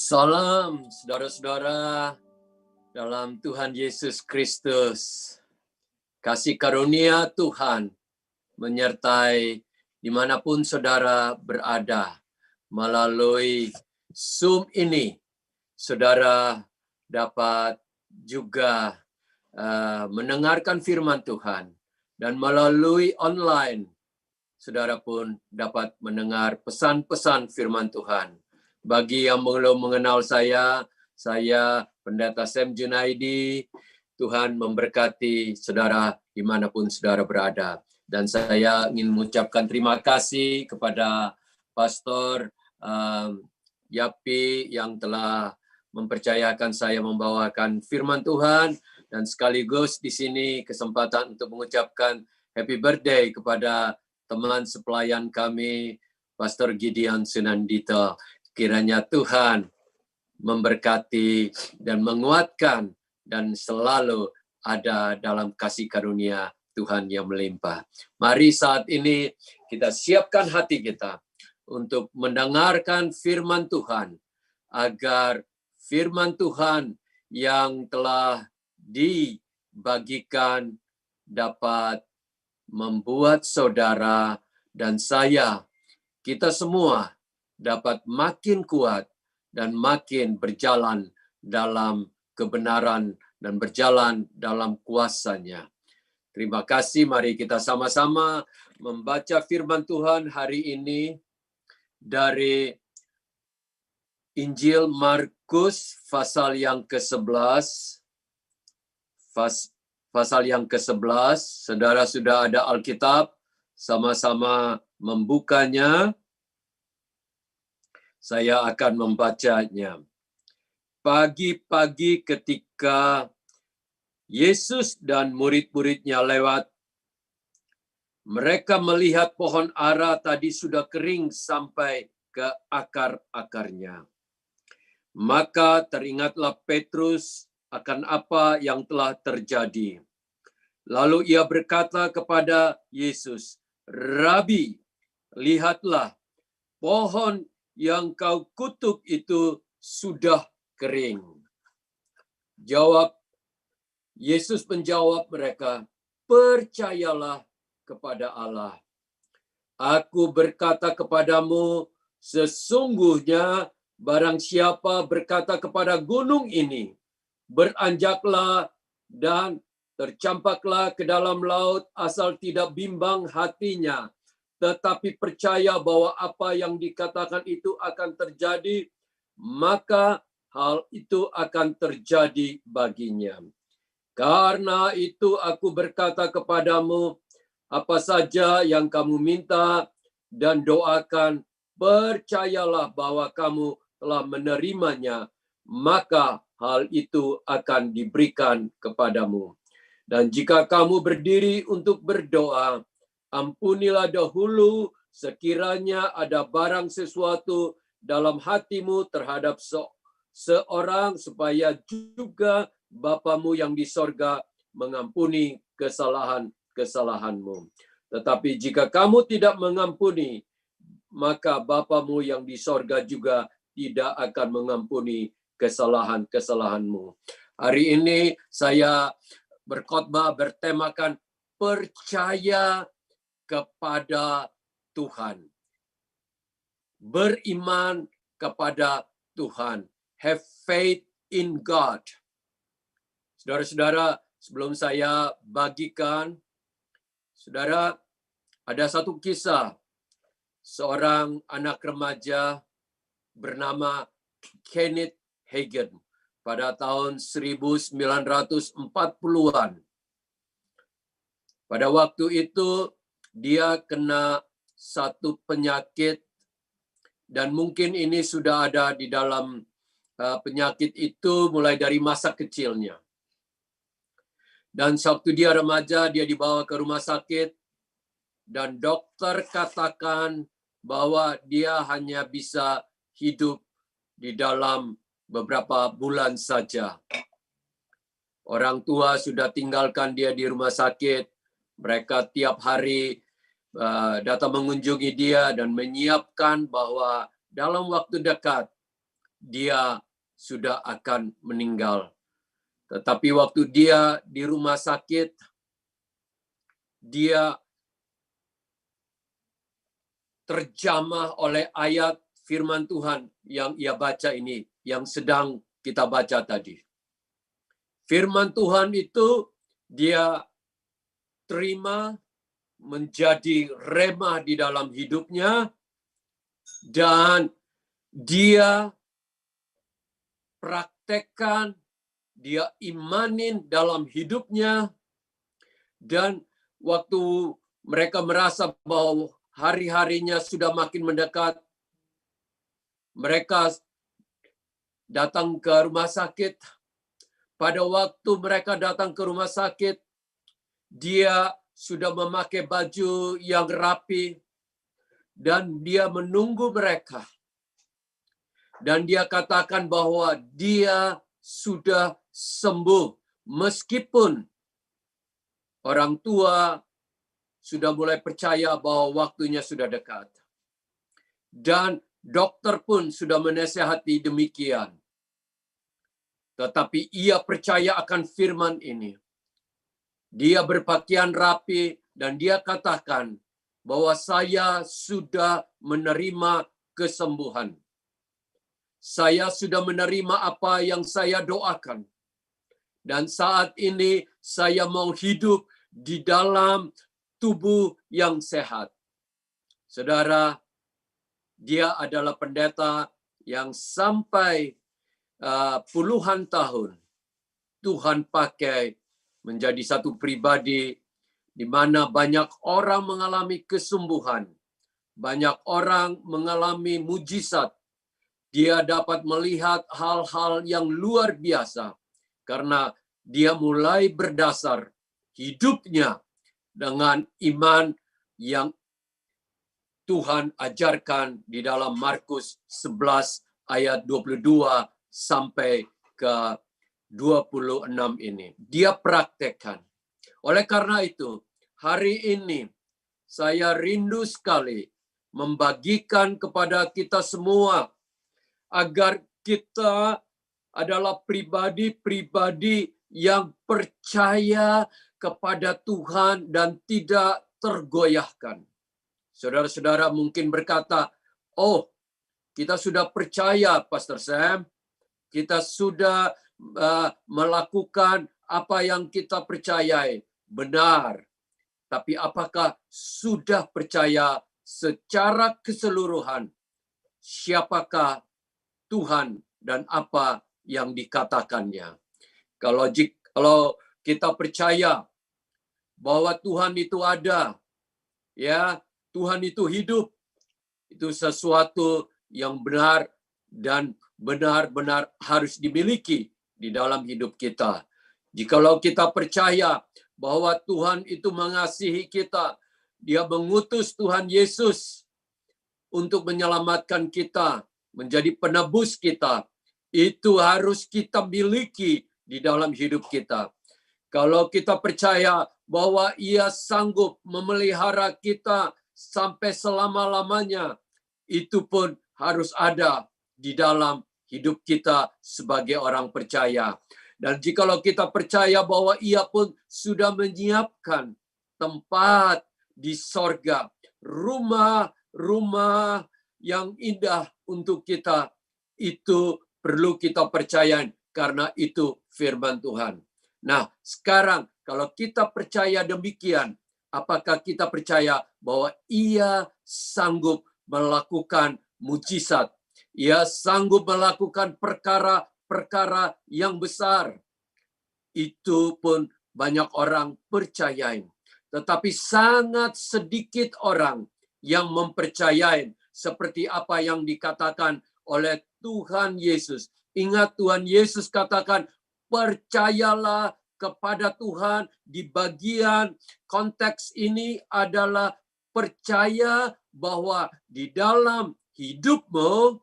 Salam saudara-saudara dalam Tuhan Yesus Kristus. Kasih karunia Tuhan menyertai dimanapun saudara berada. Melalui Zoom ini, saudara dapat juga mendengarkan firman Tuhan. Dan melalui online, saudara pun dapat mendengar pesan-pesan firman Tuhan. Bagi yang belum mengenal saya Pendeta Sam Junaidi. Tuhan memberkati saudara dimanapun saudara berada. Dan saya ingin mengucapkan terima kasih kepada Pastor Yapi yang telah mempercayakan saya membawakan firman Tuhan. Dan sekaligus di sini kesempatan untuk mengucapkan happy birthday kepada teman sepelayan kami, Pastor Gideon Sunandita. Kiranya Tuhan memberkati dan menguatkan dan selalu ada dalam kasih karunia Tuhan yang melimpah. Mari saat ini kita siapkan hati kita untuk mendengarkan firman Tuhan, agar firman Tuhan yang telah dibagikan dapat membuat saudara dan saya, kita semua dapat makin kuat dan makin berjalan dalam kebenaran dan berjalan dalam kuasa-Nya. Terima kasih, mari kita sama-sama membaca firman Tuhan hari ini dari Injil Markus pasal yang ke-11. Pasal yang ke-11, saudara sudah ada Alkitab, sama-sama membukanya. Saya akan membacanya. Pagi-pagi ketika Yesus dan murid-muridnya lewat, mereka melihat pohon ara tadi sudah kering sampai ke akar-akarnya. Maka teringatlah Petrus akan apa yang telah terjadi. Lalu ia berkata kepada Yesus, "Rabi, lihatlah, pohon yang kau kutuk itu sudah kering." Yesus menjawab mereka, "Percayalah kepada Allah. Aku berkata kepadamu, sesungguhnya barang siapa berkata kepada gunung ini, beranjaklah dan tercampaklah ke dalam laut, asal tidak bimbang hatinya, tetapi percaya bahwa apa yang dikatakan itu akan terjadi, maka hal itu akan terjadi baginya. Karena itu aku berkata kepadamu, apa saja yang kamu minta dan doakan, percayalah bahwa kamu telah menerimanya, maka hal itu akan diberikan kepadamu. Dan jika kamu berdiri untuk berdoa, ampunilah dahulu sekiranya ada barang sesuatu dalam hatimu terhadap seorang, supaya juga Bapamu yang di sorga mengampuni kesalahan-kesalahanmu. Tetapi jika kamu tidak mengampuni, maka Bapamu yang di sorga juga tidak akan mengampuni kesalahan-kesalahanmu. Hari ini saya berkhotbah bertemakan percaya kepada Tuhan. Beriman kepada Tuhan. Have faith in God. Saudara-saudara, sebelum saya bagikan, saudara, ada satu kisah seorang anak remaja bernama Kenneth Hagin pada tahun 1940-an. Pada waktu itu dia kena satu penyakit, dan mungkin ini sudah ada di dalam penyakit itu mulai dari masa kecilnya. Dan waktu dia remaja, dia dibawa ke rumah sakit, dan dokter katakan bahwa dia hanya bisa hidup di dalam beberapa bulan saja. Orang tua sudah tinggalkan dia di rumah sakit. Mereka tiap hari datang mengunjungi dia dan menyiapkan bahwa dalam waktu dekat dia sudah akan meninggal. Tetapi waktu dia di rumah sakit, dia terjamah oleh ayat firman Tuhan yang ia baca ini, yang sedang kita baca tadi. Firman Tuhan itu dia terima menjadi rema di dalam hidupnya, dan dia praktekkan, dia imanin dalam hidupnya, dan waktu mereka merasa bahwa hari-harinya sudah makin mendekat, mereka datang ke rumah sakit. Pada waktu mereka datang ke rumah sakit, dia sudah memakai baju yang rapi, dan dia menunggu mereka. Dan dia katakan bahwa dia sudah sembuh, meskipun orang tua sudah mulai percaya bahwa waktunya sudah dekat. Dan dokter pun sudah menasihati demikian. Tetapi ia percaya akan firman ini. Dia berpakaian rapi dan dia katakan bahwa saya sudah menerima kesembuhan. Saya sudah menerima apa yang saya doakan. Dan saat ini saya mau hidup di dalam tubuh yang sehat. Saudara, dia adalah pendeta yang sampai puluhan tahun Tuhan pakai menjadi satu pribadi di mana banyak orang mengalami kesembuhan, banyak orang mengalami mujizat. Dia dapat melihat hal-hal yang luar biasa karena dia mulai berdasar hidupnya dengan iman yang Tuhan ajarkan di dalam Markus 11 ayat 22 sampai ke 26 ini. Dia praktekkan. Oleh karena itu, hari ini saya rindu sekali membagikan kepada kita semua agar kita adalah pribadi-pribadi yang percaya kepada Tuhan dan tidak tergoyahkan. Saudara-saudara mungkin berkata, oh, kita sudah percaya, Pastor Sam. Kita sudah melakukan apa yang kita percayai. Benar. Tapi apakah sudah percaya secara keseluruhan siapakah Tuhan dan apa yang dikatakannya? Kalau kita percaya bahwa Tuhan itu ada, ya, Tuhan itu hidup, itu sesuatu yang benar dan benar-benar harus dimiliki di dalam hidup kita. Jikalau kita percaya bahwa Tuhan itu mengasihi kita, Dia mengutus Tuhan Yesus untuk menyelamatkan kita, menjadi penebus kita, itu harus kita miliki di dalam hidup kita. Kalau kita percaya bahwa Ia sanggup memelihara kita sampai selama-lamanya, itu pun harus ada di dalam hidup kita sebagai orang percaya. Dan jikalau kita percaya bahwa Ia pun sudah menyiapkan tempat di sorga, rumah yang indah untuk kita, itu perlu kita percaya karena itu firman Tuhan. Nah, sekarang kalau kita percaya demikian, apakah kita percaya bahwa Ia sanggup melakukan mujizat? Ia sanggup melakukan perkara-perkara yang besar. Itu pun banyak orang percayain. Tetapi sangat sedikit orang yang mempercayai seperti apa yang dikatakan oleh Tuhan Yesus. Ingat, Tuhan Yesus katakan, percayalah kepada Tuhan. Di bagian konteks ini adalah percaya bahwa di dalam hidupmu,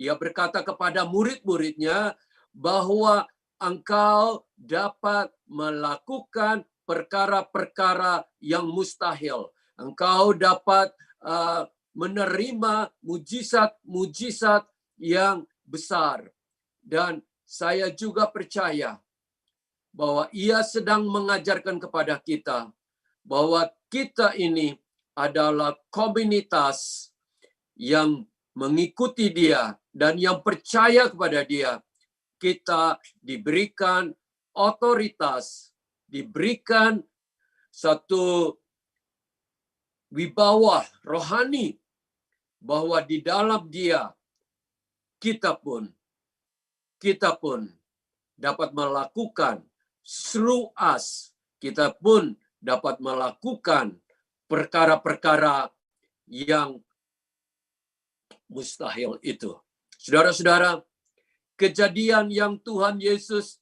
Ia berkata kepada murid-muridnya bahwa engkau dapat melakukan perkara-perkara yang mustahil. Engkau dapat menerima mujizat-mujizat yang besar. Dan saya juga percaya bahwa Ia sedang mengajarkan kepada kita bahwa kita ini adalah komunitas yang mengikuti Dia dan yang percaya kepada Dia. Kita diberikan otoritas, diberikan satu wibawa rohani bahwa di dalam Dia kita pun dapat melakukan through us, kita pun dapat melakukan perkara-perkara yang mustahil itu. Saudara-saudara, kejadian yang Tuhan Yesus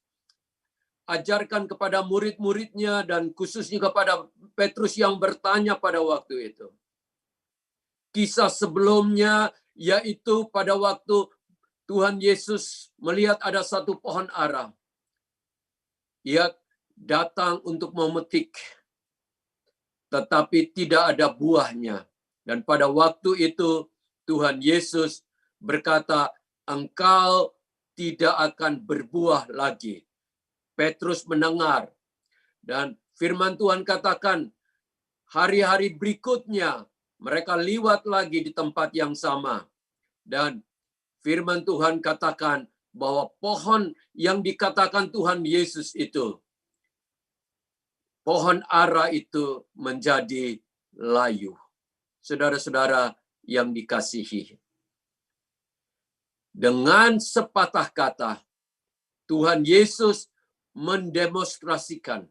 ajarkan kepada murid-muridnya dan khususnya kepada Petrus yang bertanya pada waktu itu. Kisah sebelumnya yaitu pada waktu Tuhan Yesus melihat ada satu pohon ara. Ia datang untuk memetik, tetapi tidak ada buahnya. Dan pada waktu itu Tuhan Yesus berkata, engkau tidak akan berbuah lagi. Petrus mendengar. Dan firman Tuhan katakan, hari-hari berikutnya mereka liwat lagi di tempat yang sama. Dan firman Tuhan katakan bahwa pohon yang dikatakan Tuhan Yesus itu, pohon ara itu menjadi layu. Saudara-saudara yang dikasihi. Dengan sepatah kata, Tuhan Yesus mendemonstrasikan,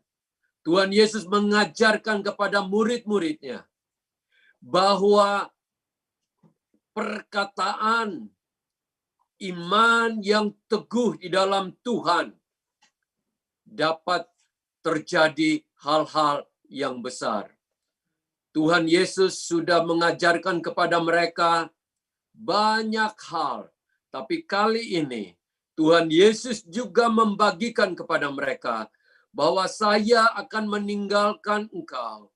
Tuhan Yesus mengajarkan kepada murid-muridnya bahwa perkataan iman yang teguh di dalam Tuhan dapat terjadi hal-hal yang besar. Tuhan Yesus sudah mengajarkan kepada mereka banyak hal, tapi kali ini Tuhan Yesus juga membagikan kepada mereka bahwa saya akan meninggalkan engkau,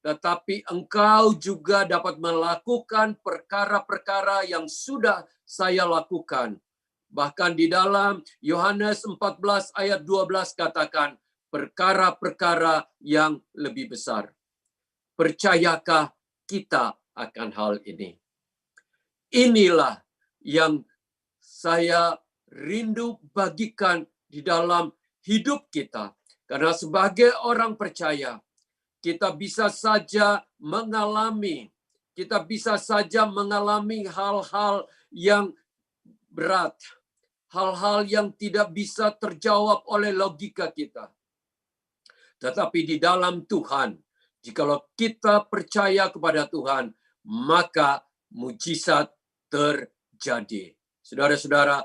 tetapi engkau juga dapat melakukan perkara-perkara yang sudah saya lakukan. Bahkan di dalam Yohanes 14 ayat 12 katakan, perkara-perkara yang lebih besar. Percayakah kita akan hal ini? Inilah yang saya rindu bagikan di dalam hidup kita. Karena sebagai orang percaya, kita bisa saja mengalami hal-hal yang berat, hal-hal yang tidak bisa terjawab oleh logika kita. Tetapi di dalam Tuhan, jikalau kita percaya kepada Tuhan, maka mujizat terjadi. Saudara-saudara,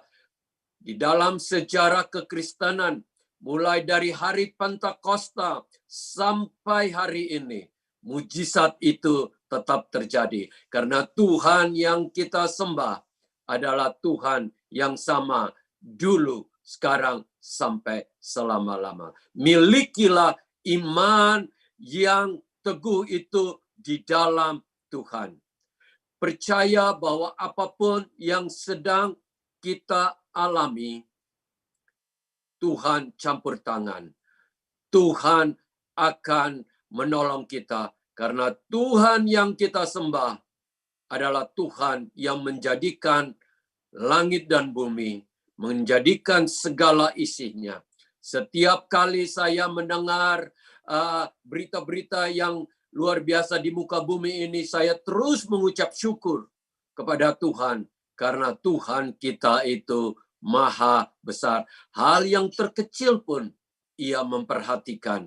di dalam sejarah kekristenan, mulai dari hari Pentakosta sampai hari ini, mujizat itu tetap terjadi. Karena Tuhan yang kita sembah adalah Tuhan yang sama dulu, sekarang, sampai selama-lama. Milikilah iman yang teguh itu di dalam Tuhan. Percaya bahwa apapun yang sedang kita alami, Tuhan campur tangan. Tuhan akan menolong kita. Karena Tuhan yang kita sembah adalah Tuhan yang menjadikan langit dan bumi, menjadikan segala isinya. Setiap kali saya mendengar berita-berita yang luar biasa di muka bumi ini, saya terus mengucap syukur kepada Tuhan. Karena Tuhan kita itu maha besar. Hal yang terkecil pun Ia memperhatikan.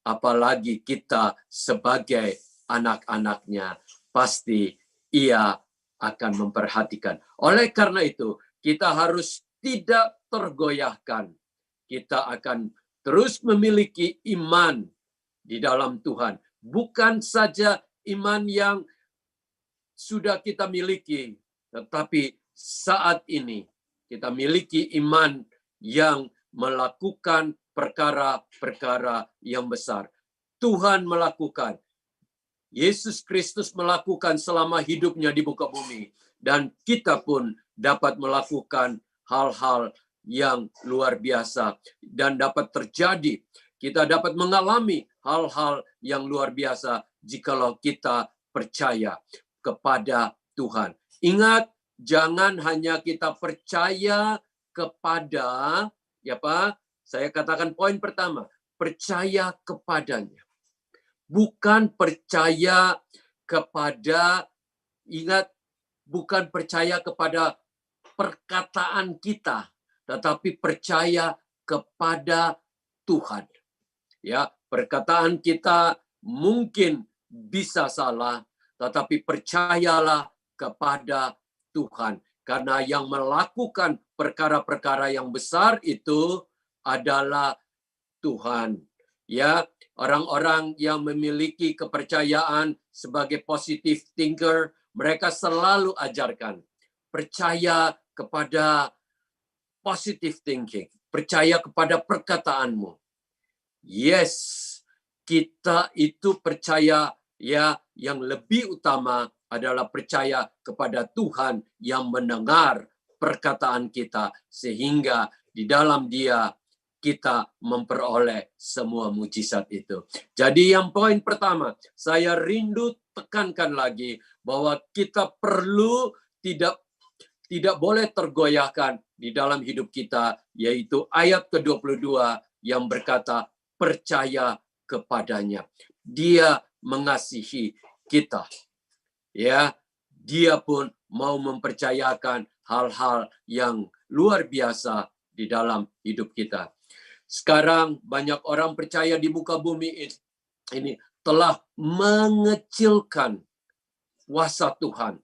Apalagi kita sebagai anak-anaknya, pasti Ia akan memperhatikan. Oleh karena itu, kita harus tidak tergoyahkan. Kita akan terus memiliki iman di dalam Tuhan. Bukan saja iman yang sudah kita miliki, tetapi saat ini kita miliki iman yang melakukan perkara-perkara yang besar. Tuhan melakukan. Yesus Kristus melakukan selama hidupnya di muka bumi. Dan kita pun dapat melakukan hal-hal yang luar biasa dan dapat terjadi. Kita dapat mengalami hal-hal yang luar biasa jikalau kita percaya kepada Tuhan. Ingat, jangan hanya kita percaya kepada, ya Pak, saya katakan poin pertama, percaya kepadanya. Bukan percaya kepada, ingat, bukan percaya kepada perkataan kita, tetapi percaya kepada Tuhan. Ya, perkataan kita mungkin bisa salah, tetapi percayalah kepada Tuhan. Karena yang melakukan perkara-perkara yang besar itu adalah Tuhan. Ya, orang-orang yang memiliki kepercayaan sebagai positive thinker, mereka selalu ajarkan percaya kepada positive thinking, percaya kepada perkataanmu. Yes, kita itu percaya, ya, yang lebih utama adalah percaya kepada Tuhan yang mendengar perkataan kita sehingga di dalam Dia kita memperoleh semua mujizat itu. Jadi yang poin pertama, saya rindu tekankan lagi bahwa kita perlu tidak boleh tergoyahkan di dalam hidup kita, yaitu ayat ke-22 yang berkata, percaya kepadanya. Dia mengasihi kita. Ya, Dia pun mau mempercayakan hal-hal yang luar biasa di dalam hidup kita. Sekarang banyak orang percaya di muka bumi ini telah mengecilkan kuasa Tuhan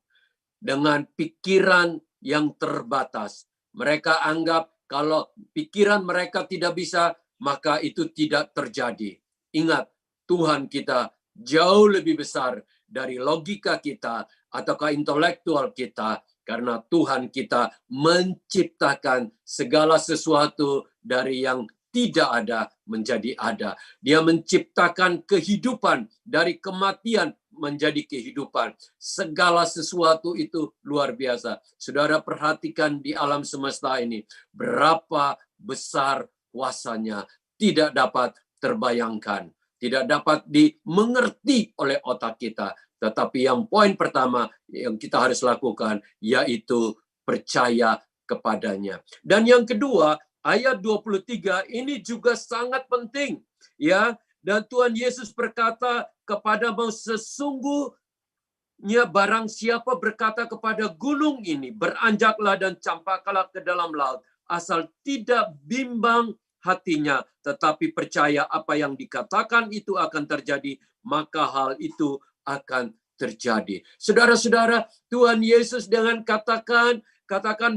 dengan pikiran yang terbatas. Mereka anggap kalau pikiran mereka tidak bisa, maka itu tidak terjadi. Ingat, Tuhan kita jauh lebih besar dari logika kita ataukah intelektual kita, karena Tuhan kita menciptakan segala sesuatu dari yang tidak ada menjadi ada. Dia menciptakan kehidupan dari kematian menjadi kehidupan. Segala sesuatu itu luar biasa. Saudara perhatikan di alam semesta ini, berapa besar kuasanya, tidak dapat terbayangkan, tidak dapat dimengerti oleh otak kita. Tetapi yang poin pertama yang kita harus lakukan, yaitu percaya kepadanya. Dan yang kedua, ayat 23 ini juga sangat penting, ya. Dan Tuhan Yesus berkata kepadamu, sesungguhnya barang siapa berkata kepada gunung ini, beranjaklah dan campaklah ke dalam laut, asal tidak bimbang hatinya, tetapi percaya apa yang dikatakan itu akan terjadi, maka hal itu akan terjadi. Saudara-saudara, Tuhan Yesus dengan katakan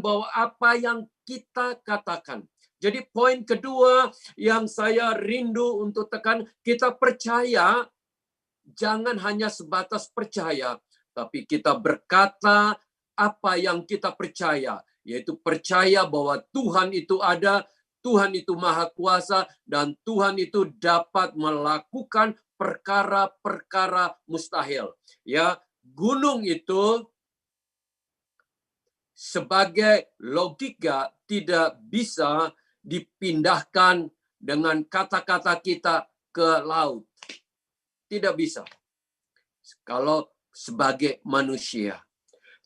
bahwa apa yang kita katakan. Jadi poin kedua yang saya rindu untuk tekan, kita percaya, jangan hanya sebatas percaya, tapi kita berkata apa yang kita percaya, yaitu percaya bahwa Tuhan itu ada, Tuhan itu maha kuasa, dan Tuhan itu dapat melakukan perkara-perkara mustahil. Ya, gunung itu sebagai logika tidak bisa dipindahkan dengan kata-kata kita ke laut. Tidak bisa. Kalau sebagai manusia.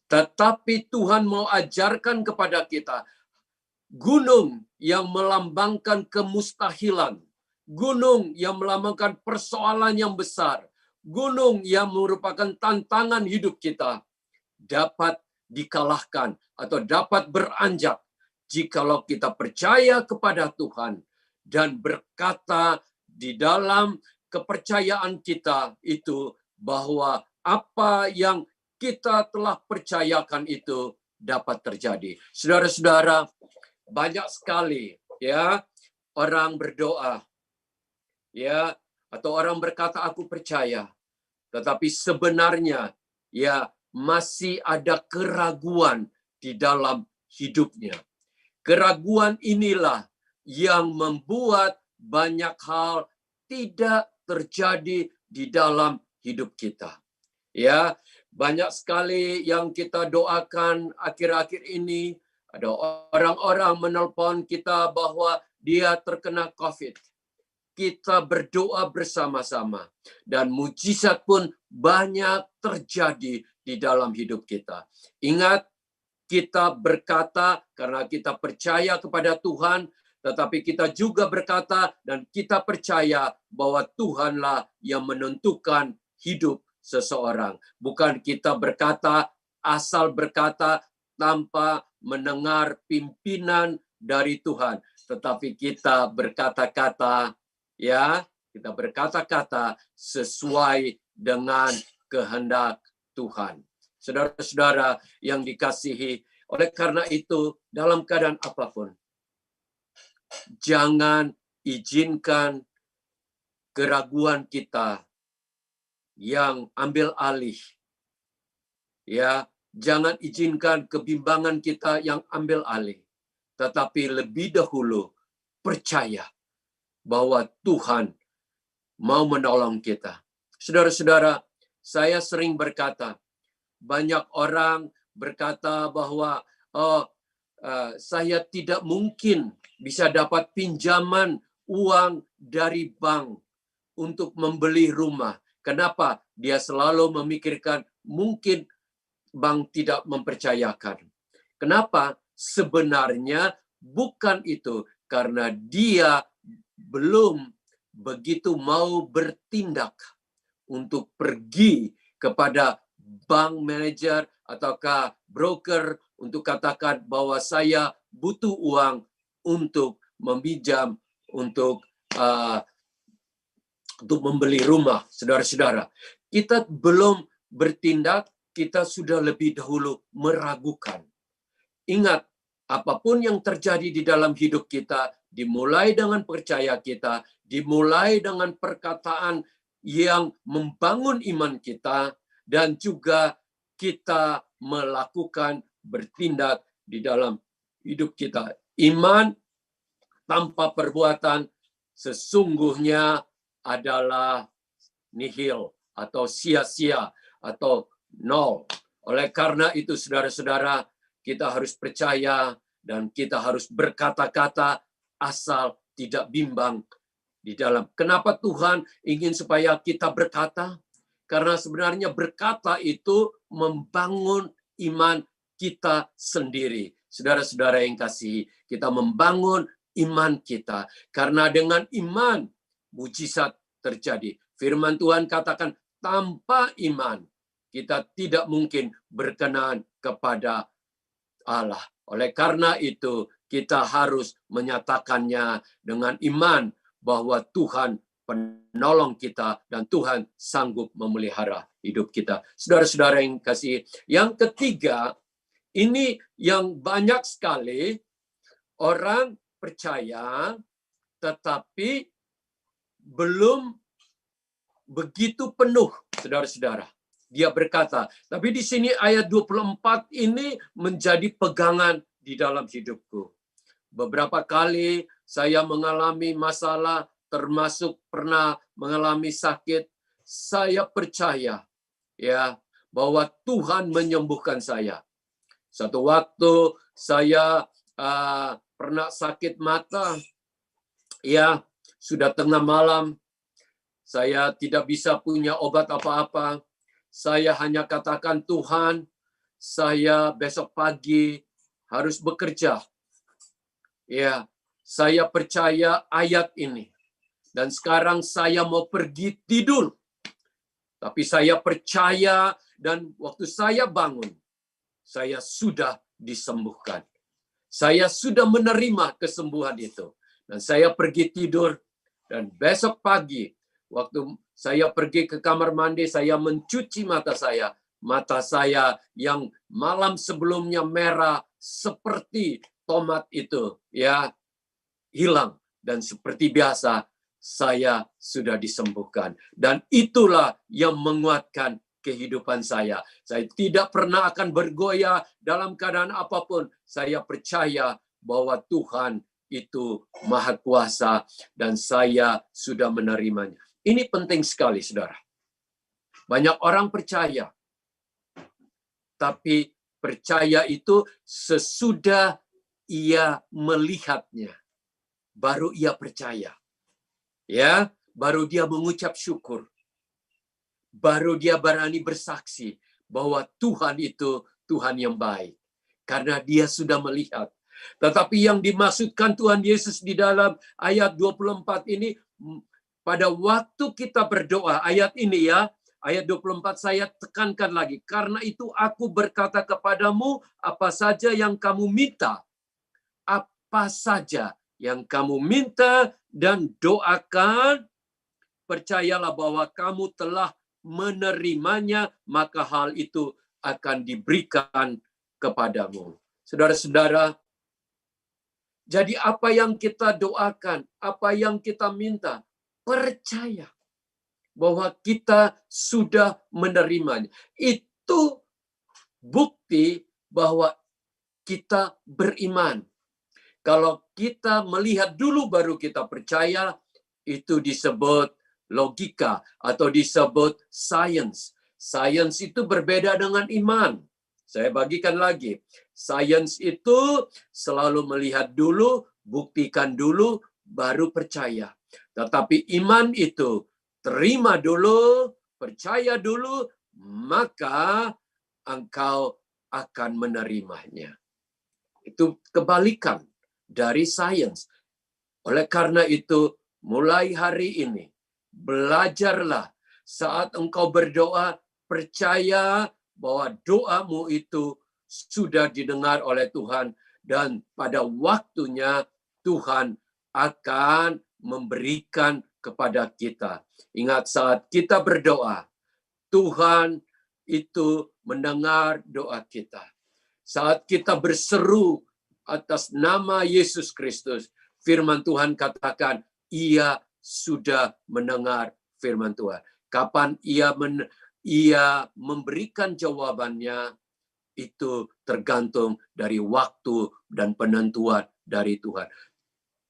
Tetapi Tuhan mau ajarkan kepada kita, gunung yang melambangkan kemustahilan, gunung yang melambangkan persoalan yang besar, gunung yang merupakan tantangan hidup kita, dapat dikalahkan atau dapat beranjak jikalau kita percaya kepada Tuhan dan berkata di dalam kepercayaan kita itu bahwa apa yang kita telah percayakan itu dapat terjadi. Saudara-saudara, banyak sekali ya orang berdoa, ya, atau orang berkata aku percaya, tetapi sebenarnya ya masih ada keraguan di dalam hidupnya. Keraguan inilah yang membuat banyak hal tidak terjadi di dalam hidup kita. Ya, Banyak sekali yang kita doakan akhir-akhir ini. Ada orang-orang menelpon kita bahwa dia terkena COVID. Kita berdoa bersama-sama. Dan mujizat pun banyak terjadi di dalam hidup kita. Ingat, kita berkata karena kita percaya kepada Tuhan, tetapi kita juga berkata dan kita percaya bahwa Tuhanlah yang menentukan hidup seseorang. Bukan kita berkata, asal berkata tanpa mendengar pimpinan dari Tuhan. Tetapi kita berkata-kata, ya, kita berkata-kata sesuai dengan kehendak Tuhan. Saudara-saudara yang dikasihi, oleh karena itu, dalam keadaan apapun, jangan izinkan keraguan kita yang ambil alih. Ya, jangan izinkan kebimbangan kita yang ambil alih. Tetapi lebih dahulu percaya bahwa Tuhan mau menolong kita. Saudara-saudara, saya sering berkata, banyak orang berkata bahwa saya tidak mungkin bisa dapat pinjaman uang dari bank untuk membeli rumah. Kenapa? Dia selalu memikirkan mungkin bank tidak mempercayakan. Kenapa? Sebenarnya bukan itu, karena dia belum begitu mau bertindak untuk pergi kepada bank manager ataukah broker untuk katakan bahwa saya butuh uang untuk meminjam untuk membeli rumah. Saudara-saudara, kita belum bertindak, kita sudah lebih dahulu meragukan. Ingat, apapun yang terjadi di dalam hidup kita, dimulai dengan percaya kita, dimulai dengan perkataan yang membangun iman kita, dan juga kita melakukan bertindak di dalam hidup kita. Iman tanpa perbuatan sesungguhnya adalah nihil atau sia-sia atau nol. Oleh karena itu, saudara-saudara, kita harus percaya dan kita harus berkata-kata asal tidak bimbang di dalam. Kenapa Tuhan ingin supaya kita berkata? Karena sebenarnya berkata itu membangun iman kita sendiri. Saudara-saudara yang kasih, kita membangun iman kita. Karena dengan iman, mujizat terjadi. Firman Tuhan katakan, tanpa iman, kita tidak mungkin berkenan kepada Allah. Oleh karena itu, kita harus menyatakannya dengan iman bahwa Tuhan penolong kita dan Tuhan sanggup memelihara hidup kita. Saudara-saudara yang kasih, yang ketiga, ini yang banyak sekali orang percaya tetapi belum begitu penuh, saudara-saudara. Dia berkata, tapi di sini ayat 24 ini menjadi pegangan di dalam hidupku. Beberapa kali saya mengalami masalah, termasuk pernah mengalami sakit. Saya percaya ya bahwa Tuhan menyembuhkan saya. Satu waktu saya pernah sakit mata, ya sudah tengah malam, saya tidak bisa punya obat apa-apa. Saya hanya katakan, Tuhan, saya besok pagi harus bekerja. Ya, saya percaya ayat ini. Dan sekarang saya mau pergi tidur. Tapi saya percaya dan waktu saya bangun, saya sudah disembuhkan. Saya sudah menerima kesembuhan itu. Dan saya pergi tidur. Dan besok pagi, waktu saya pergi ke kamar mandi, saya mencuci mata saya. Mata saya yang malam sebelumnya merah seperti tomat itu, ya, hilang. Dan seperti biasa, saya sudah disembuhkan. Dan itulah yang menguatkan kehidupan saya. Saya tidak pernah akan bergoyah dalam keadaan apapun. Saya percaya bahwa Tuhan itu Maha Kuasa dan saya sudah menerimanya. Ini penting sekali, saudara. Banyak orang percaya, Tapi percaya itu sesudah ia melihatnya, baru ia percaya. Ya, baru dia mengucap syukur. Baru dia berani bersaksi bahwa Tuhan itu Tuhan yang baik. Karena dia sudah melihat. Tetapi yang dimaksudkan Tuhan Yesus di dalam ayat 24 ini, pada waktu kita berdoa, ayat ini ya, ayat 24 saya tekankan lagi. Karena itu aku berkata kepadamu, apa saja yang kamu minta, apa saja yang kamu minta dan doakan, percayalah bahwa kamu telah menerimanya, maka hal itu akan diberikan kepadamu. Saudara-saudara, jadi apa yang kita doakan, apa yang kita minta, percaya bahwa kita sudah menerimanya. Itu bukti bahwa kita beriman. Kalau kita melihat dulu baru kita percaya, itu disebut logika atau disebut sains. Sains itu berbeda dengan iman. Saya bagikan lagi. Sains itu selalu melihat dulu, buktikan dulu, baru percaya. Tetapi iman itu terima dulu, percaya dulu, maka engkau akan menerimanya. Itu kebalikan dari sains. Oleh karena itu, mulai hari ini, belajarlah saat engkau berdoa, percaya bahwa doamu itu sudah didengar oleh Tuhan, dan pada waktunya Tuhan akan memberikan kepada kita. Ingat, saat kita berdoa, Tuhan itu mendengar doa kita. Saat kita berseru atas nama Yesus Kristus, firman Tuhan katakan, ia sudah mendengar firman Tuhan. Kapan ia memberikan jawabannya, itu tergantung dari waktu dan penentuan dari Tuhan.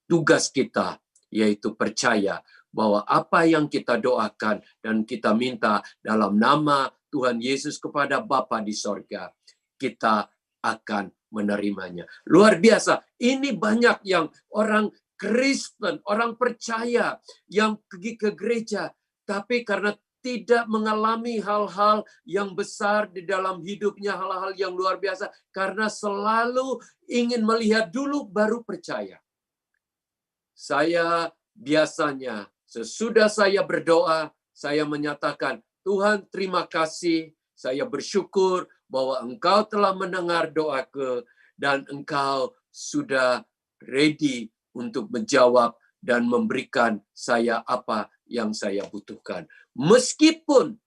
Tugas kita yaitu percaya bahwa apa yang kita doakan dan kita minta dalam nama Tuhan Yesus kepada Bapa di sorga, kita akan menerimanya. Luar biasa. Ini banyak yang orang Kristen, orang percaya yang pergi ke gereja, tapi karena tidak mengalami hal-hal yang besar di dalam hidupnya, hal-hal yang luar biasa, karena selalu ingin melihat dulu baru percaya. Saya biasanya sesudah saya berdoa, saya menyatakan, Tuhan terima kasih, saya bersyukur bahwa Engkau telah mendengar doaku dan Engkau sudah ready untuk menjawab dan memberikan saya apa yang saya butuhkan. Meskipun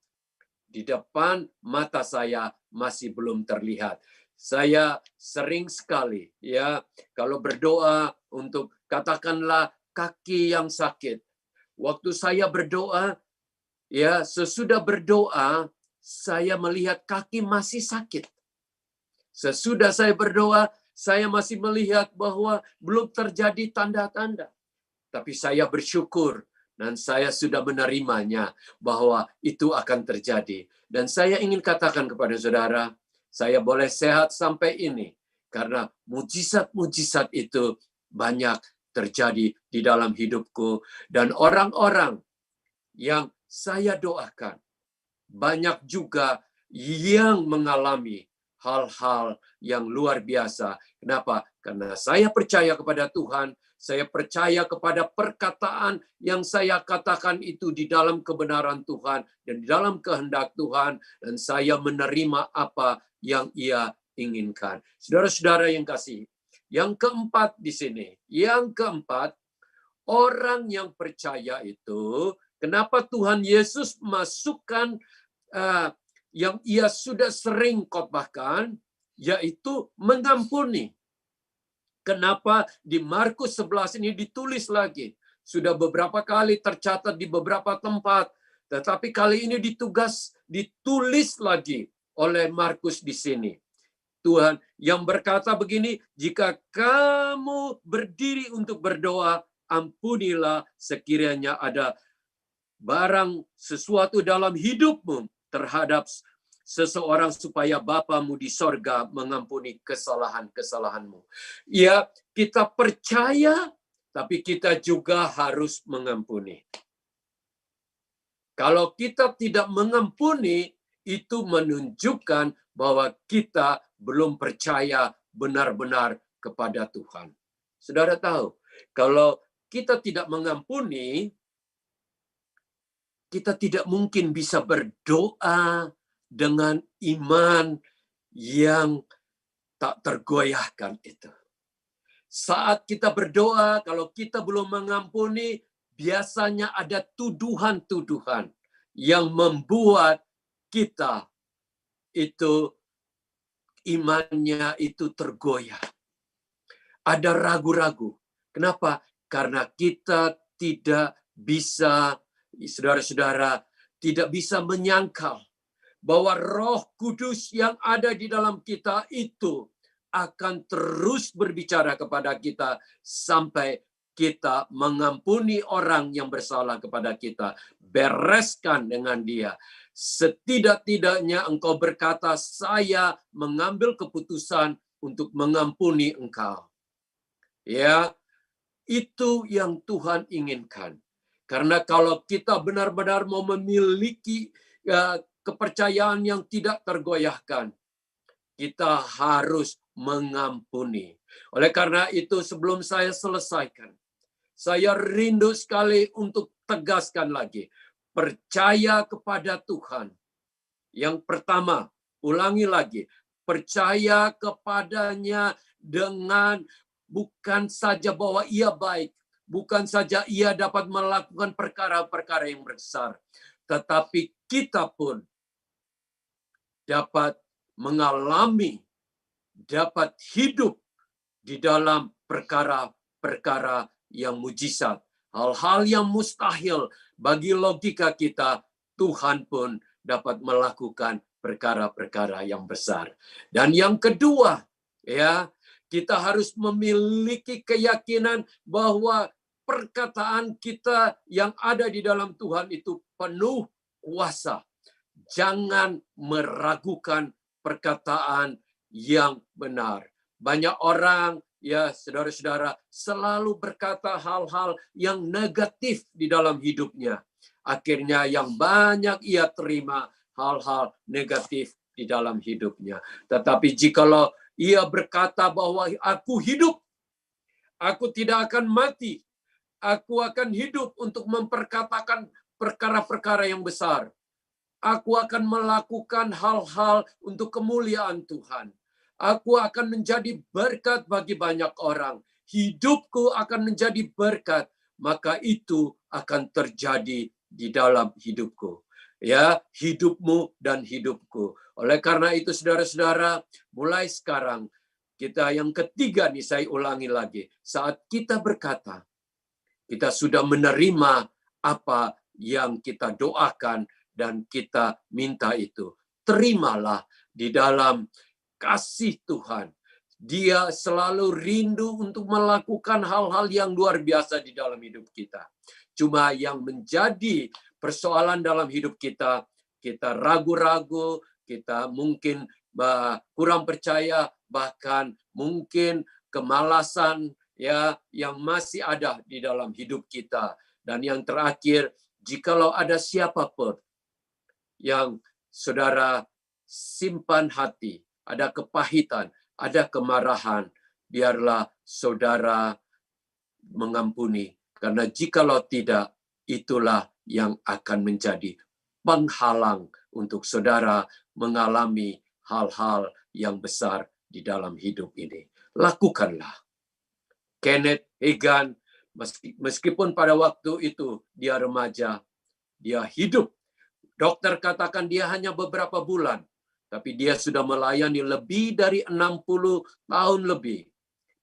di depan mata saya masih belum terlihat. Saya sering sekali ya kalau berdoa untuk katakanlah kaki yang sakit. Waktu saya berdoa, ya sesudah berdoa, saya melihat kaki masih sakit. Sesudah saya berdoa, saya masih melihat bahwa belum terjadi tanda-tanda. Tapi saya bersyukur dan saya sudah menerimanya bahwa itu akan terjadi. Dan saya ingin katakan kepada saudara, saya boleh sehat sampai ini karena mujizat-mujizat itu banyak terjadi di dalam hidupku. Dan orang-orang yang saya doakan, banyak juga yang mengalami hal-hal yang luar biasa. Kenapa? Karena saya percaya kepada Tuhan, saya percaya kepada perkataan yang saya katakan itu di dalam kebenaran Tuhan dan di dalam kehendak Tuhan, dan saya menerima apa yang Ia inginkan. Saudara-saudara yang kasih, yang keempat di sini, orang yang percaya itu, kenapa Tuhan Yesus masukkan yang ia sudah sering khotbahkan, yaitu mengampuni. Kenapa di Markus 11 ini ditulis lagi? Sudah beberapa kali tercatat di beberapa tempat, tetapi kali ini ditulis lagi oleh Markus di sini. Tuhan yang berkata begini, jika kamu berdiri untuk berdoa, ampunilah sekiranya ada barang sesuatu dalam hidupmu terhadap seseorang supaya Bapamu di sorga mengampuni kesalahan-kesalahanmu. Ya, kita percaya, tapi kita juga harus mengampuni. Kalau kita tidak mengampuni, itu menunjukkan bahwa kita belum percaya benar-benar kepada Tuhan. Saudara tahu, kalau kita tidak mengampuni, kita tidak mungkin bisa berdoa dengan iman yang tak tergoyahkan itu. Saat kita berdoa, kalau kita belum mengampuni, biasanya ada tuduhan-tuduhan yang membuat kita itu imannya itu tergoyah. Ada ragu-ragu. Kenapa? Karena kita tidak bisa, saudara-saudara, tidak bisa menyangkal bahwa Roh Kudus yang ada di dalam kita itu akan terus berbicara kepada kita sampai kita mengampuni orang yang bersalah kepada kita. Bereskan dengan dia. Setidak-tidaknya engkau berkata, saya mengambil keputusan untuk mengampuni engkau. Ya, itu yang Tuhan inginkan. Karena kalau kita benar-benar mau memiliki kepercayaan yang tidak tergoyahkan, kita harus mengampuni. Oleh karena itu, sebelum saya selesaikan, saya rindu sekali untuk tegaskan lagi. Percaya kepada Tuhan. Yang pertama, ulangi lagi. Percaya kepadanya dengan bukan saja bahwa ia baik, bukan saja ia dapat melakukan perkara-perkara yang besar, tetapi kita pun dapat mengalami, dapat hidup di dalam perkara-perkara yang mujizat. Hal-hal yang mustahil bagi logika kita, Tuhan pun dapat melakukan perkara-perkara yang besar. Dan yang kedua, ya, kita harus memiliki keyakinan bahwa perkataan kita yang ada di dalam Tuhan itu penuh kuasa. Jangan meragukan perkataan yang benar. Banyak orang, ya saudara-saudara, selalu berkata hal-hal yang negatif di dalam hidupnya. Akhirnya yang banyak ia terima hal-hal negatif di dalam hidupnya. Tetapi jikalau ia berkata bahwa aku hidup, aku tidak akan mati, aku akan hidup untuk memperkatakan perkara-perkara yang besar. Aku akan melakukan hal-hal untuk kemuliaan Tuhan. Aku akan menjadi berkat bagi banyak orang. Hidupku akan menjadi berkat. Maka itu akan terjadi di dalam hidupku. Ya, hidupmu dan hidupku. Oleh karena itu, saudara-saudara, mulai sekarang, kita yang ketiga nih, saya ulangi lagi. Saat kita berkata, kita sudah menerima apa yang kita doakan, dan kita minta itu. Terimalah di dalam kasih Tuhan. Dia selalu rindu untuk melakukan hal-hal yang luar biasa di dalam hidup kita. Cuma yang menjadi persoalan dalam hidup kita, kita ragu-ragu, kita mungkin kurang percaya, bahkan mungkin kemalasan ya yang masih ada di dalam hidup kita. Dan yang terakhir, jikalau ada siapapun yang saudara simpan hati, ada kepahitan, ada kemarahan, biarlah saudara mengampuni. Karena jikalau tidak, itulah yang akan menjadi penghalang untuk saudara mengalami hal-hal yang besar di dalam hidup ini. Lakukanlah. Kenneth Hagin, meskipun pada waktu itu dia remaja, dia hidup. Dokter katakan dia hanya beberapa bulan, tapi dia sudah melayani lebih dari 60 tahun lebih.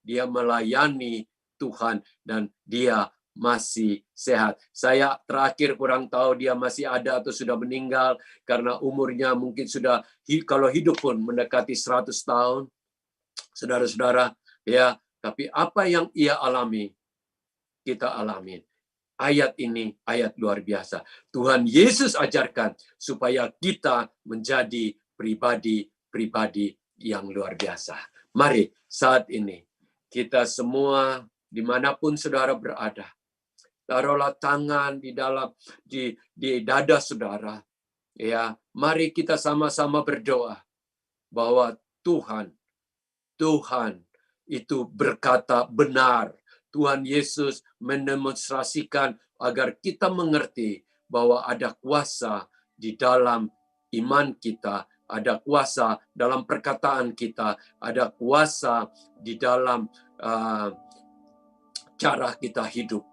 Dia melayani Tuhan dan dia masih sehat. Saya terakhir kurang tahu dia masih ada atau sudah meninggal karena umurnya mungkin sudah, kalau hidup pun mendekati 100 tahun. Saudara-saudara, ya, tapi apa yang ia alami, kita alami. Ayat ini ayat luar biasa. Tuhan Yesus ajarkan supaya kita menjadi pribadi-pribadi yang luar biasa. Mari saat ini kita semua dimanapun saudara berada, taruhlah tangan di dada saudara. Ya, mari kita sama-sama berdoa bahwa Tuhan itu berkata benar. Tuhan Yesus mendemonstrasikan agar kita mengerti bahwa ada kuasa di dalam iman kita, ada kuasa dalam perkataan kita, ada kuasa di dalam cara kita hidup.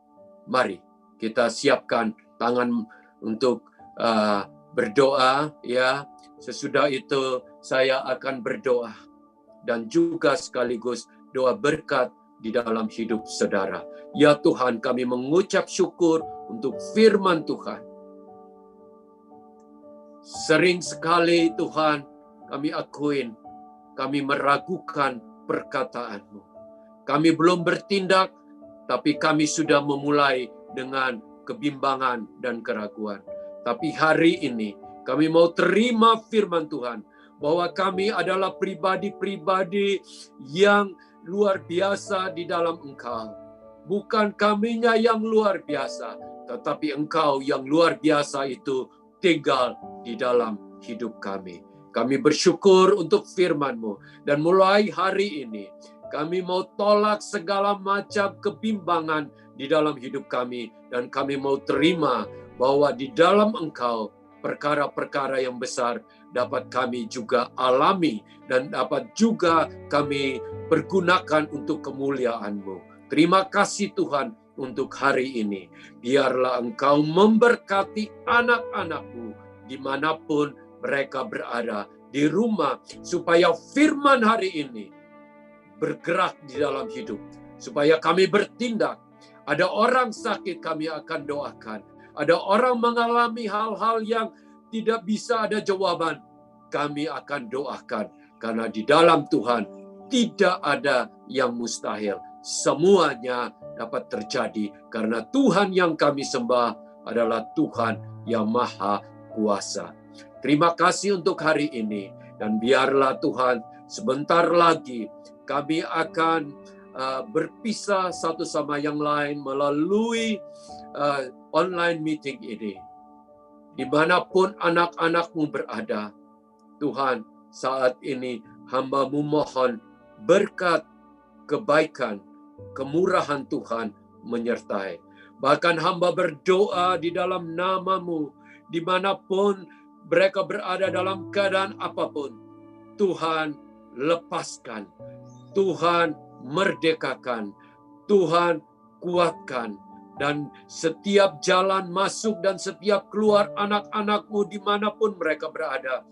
Mari kita siapkan tangan untuk berdoa, ya. Sesudah itu saya akan berdoa dan juga sekaligus doa berkat di dalam hidup saudara. Ya Tuhan, kami mengucap syukur untuk firman Tuhan. Sering sekali Tuhan kami akuin, kami meragukan perkataan-Mu. Kami belum bertindak, tapi kami sudah memulai dengan kebimbangan dan keraguan. Tapi hari ini kami mau terima firman Tuhan bahwa kami adalah pribadi-pribadi yang luar biasa di dalam Engkau. Bukan kaminya yang luar biasa, tetapi Engkau yang luar biasa itu tinggal di dalam hidup kami. Kami bersyukur untuk firman-Mu. Dan mulai hari ini, kami mau tolak segala macam kebimbangan di dalam hidup kami. Dan kami mau terima bahwa di dalam Engkau, perkara-perkara yang besar dapat kami juga alami dan dapat juga kami pergunakan untuk kemuliaan-Mu. Terima kasih Tuhan untuk hari ini. Biarlah Engkau memberkati anak-anak-Mu dimanapun mereka berada, di rumah, supaya firman hari ini bergerak di dalam hidup, supaya kami bertindak. Ada orang sakit, kami akan doakan. Ada orang mengalami hal-hal yang tidak bisa ada jawaban, kami akan doakan. Karena di dalam Tuhan tidak ada yang mustahil. Semuanya dapat terjadi karena Tuhan yang kami sembah adalah Tuhan yang Maha Kuasa. Terima kasih untuk hari ini. Dan biarlah Tuhan, sebentar lagi kami akan berpisah satu sama yang lain melalui online meeting ini. Dimanapun anak-anak-Mu berada, Tuhan, saat ini hamba-Mu mohon berkat, kebaikan, kemurahan Tuhan menyertai. Bahkan hamba berdoa di dalam nama-Mu, dimanapun mereka berada dalam keadaan apapun, Tuhan lepaskan, Tuhan merdekakan, Tuhan kuatkan, dan setiap jalan masuk dan setiap keluar anak-anak-Mu dimanapun mereka berada,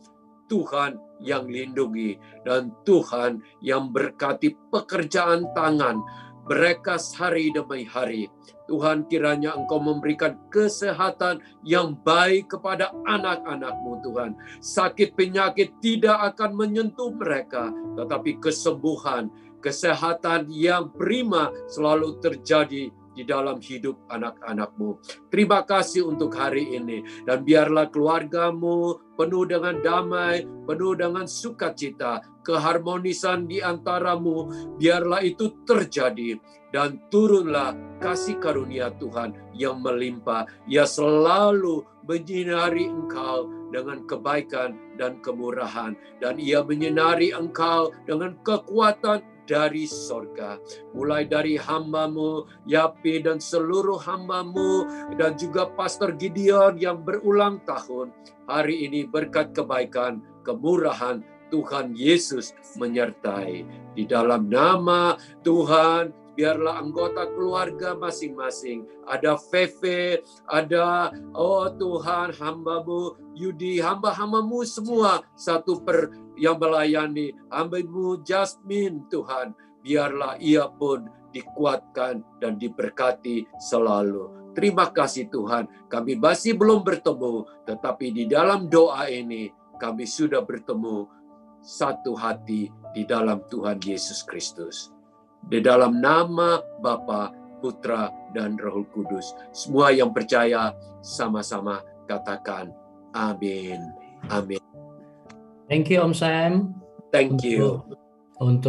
Tuhan yang lindungi, dan Tuhan yang berkati pekerjaan tangan mereka hari demi hari. Tuhan, kiranya Engkau memberikan kesehatan yang baik kepada anak-anak-Mu, Tuhan. Sakit penyakit tidak akan menyentuh mereka, tetapi kesembuhan, kesehatan yang prima selalu terjadi di dalam hidup anak-anak-Mu. Terima kasih untuk hari ini. Dan biarlah keluarga-Mu penuh dengan damai, penuh dengan sukacita, keharmonisan di antara-Mu. Biarlah itu terjadi. Dan turunlah kasih karunia Tuhan yang melimpah. Ia selalu menyinari Engkau dengan kebaikan dan kemurahan. Dan ia menyinari Engkau dengan kekuatan dari sorga. Mulai dari hamba-Mu, Yapi dan seluruh hamba-Mu, dan juga Pastor Gideon yang berulang tahun. Hari ini berkat kebaikan, kemurahan Tuhan Yesus menyertai. Di dalam nama Tuhan, biarlah anggota keluarga masing-masing. Ada Feve, ada Tuhan hamba-Mu, Yudi, hamba-hamba-Mu semua satu per yang melayani, hamba-Mu Jasmine, Tuhan, biarlah ia pun dikuatkan dan diberkati selalu. Terima kasih Tuhan, kami masih belum bertemu, tetapi di dalam doa ini kami sudah bertemu satu hati di dalam Tuhan Yesus Kristus. Di dalam nama Bapa, Putra, dan Roh Kudus. Semua yang percaya sama-sama katakan amin. Amin. Thank you Om Sam Thank you. untuk